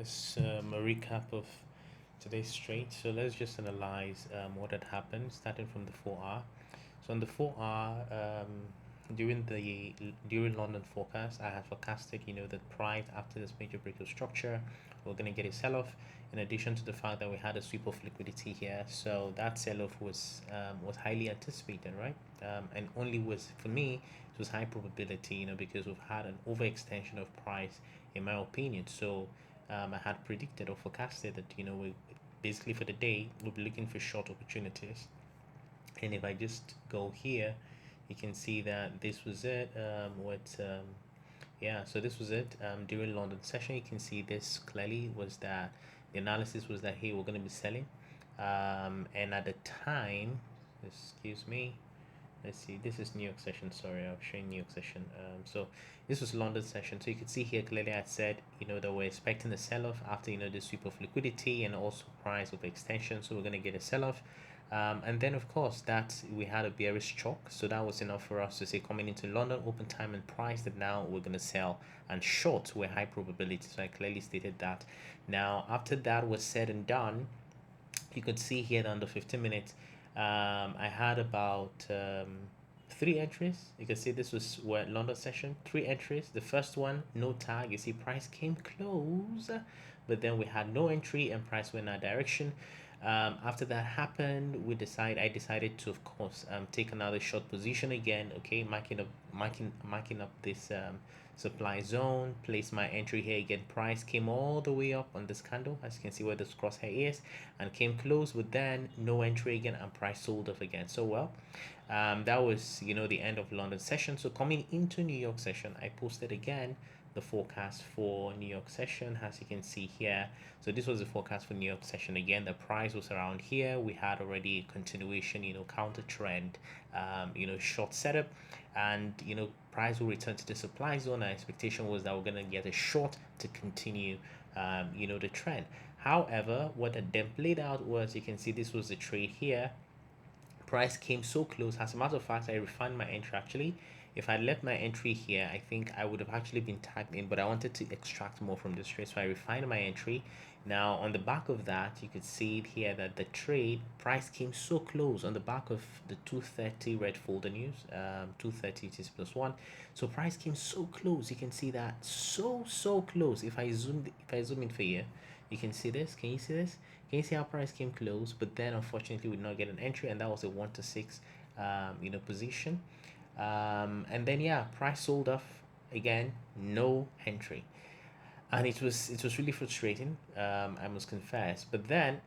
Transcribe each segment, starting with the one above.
just a recap of today's trade. So let's just analyze what had happened starting from the 4 hour. So on the 4 hour, during London forecast, I had forecasted, that price after this major break of structure, we're gonna get a sell-off. In addition to the fact that we had a sweep of liquidity here, so that sell-off was highly anticipated, right? And only was for me, it was high probability, because we've had an overextension of price, in my opinion. So I had predicted or forecasted that we basically for the day we'll be looking for short opportunities. And if I just go here, you can see that this was it. Yeah, so this was it. During London session, you can see this clearly was that the analysis was that hey, we're going to be selling. And at the time, excuse me, let's see, this is New York session. Sorry, I'm showing New York session. So this was London session. So you can see here clearly I said that we're expecting a sell-off after the sweep of liquidity and also price of extension. So we're going to get a sell-off. And then of course that we had a bearish chalk, so that was enough for us to say coming into London open time and price that now we're going to sell, and short were high probability. So I clearly stated that. Now after that was said and done, you could see here that on the 15 minutes I had about 3 entries. You can see this was what London session, 3 entries. The first one no tag, you see price came close, but then we had no entry and price went in our direction. After that happened, I decided to of course take another short position again, okay, marking up this supply zone, place my entry here again. Price came all the way up on this candle, as you can see where this crosshair is, and came close, but then no entry again and price sold off again. So well, that was the end of London session. So coming into New York session, I posted again the forecast for New York session, as you can see here. So this was the forecast for New York session. Again, the price was around here. We had already a continuation, counter trend, short setup, and price will return to the supply zone. Our expectation was that we're going to get a short to continue the trend. However, what had then played out was, you can see this was the trade here. Price came so close. As a matter of fact, I refined my entry actually. If I left my entry here, I think I would have actually been tagged in, but I wanted to extract more from this trade, so I refined my entry. Now on the back of that, you could see it here that the trade price came so close on the back of the 230 red folder news, 230 it is +1. So price came so close. You can see that so close. If I zoom in for you, you can see this. Can you see this? Can you see how price came close? But then unfortunately we did not get an entry, and that was a 1 to 6 position. And then yeah, price sold off again, no entry, and it was really frustrating, I must confess. But then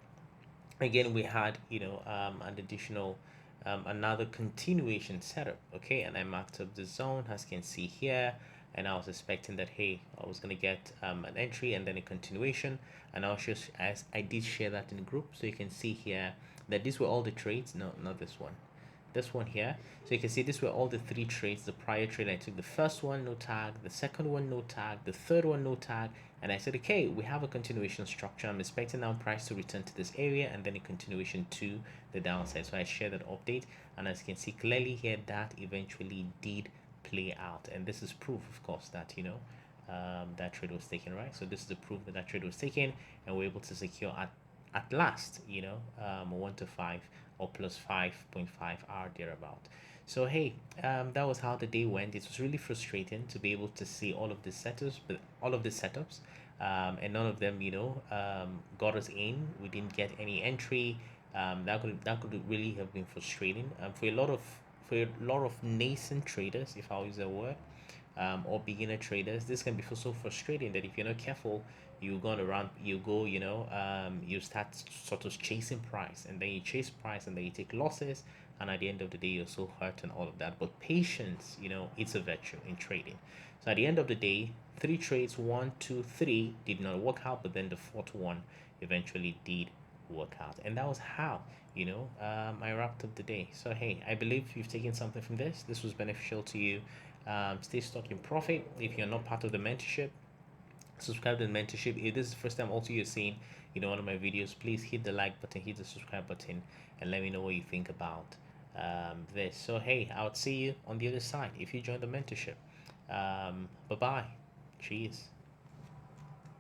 again we had an additional another continuation setup, okay, and I marked up the zone, as you can see here, and I was expecting that hey, I was gonna get an entry and then a continuation. And I was just, as I did share that in the group, so you can see here that these were all the trades. No, not this one here. So you can see these were all the 3 trades. The prior trade, I took the first one no tag, the second one no tag, the third one no tag, and I said okay, we have a continuation structure. I'm expecting now price to return to this area and then a continuation to the downside. So I shared that update, and as you can see clearly here, that eventually did play out, and this is proof of course that that trade was taken, right? So this is the proof that that trade was taken, and we're able to secure at last 1 to 5 or plus 5.5 hour thereabout. So hey, that was how the day went. It was really frustrating to be able to see all of the setups, and none of them got us in. We didn't get any entry. That could really have been frustrating for a lot of nascent traders, if I'll use that word, or beginner traders. This can be so frustrating that if you're not careful, you go around, you start sort of chasing price, and then you chase price, and then you take losses, and at the end of the day you're so hurt and all of that. But patience, it's a virtue in trading. So at the end of the day, 3 trades, 1, 2, 3 did not work out, but then the 4th one eventually did work out, and that was how I wrapped up the day. So hey, I believe you've taken something from this. This was beneficial to you. Stay stuck in profit. If you're not part of the mentorship, subscribe to the mentorship. If this is the first time also you're seeing one of my videos, please hit the like button, hit the subscribe button, and let me know what you think about this. So hey, I would see you on the other side if you join the mentorship. Bye bye. Cheers.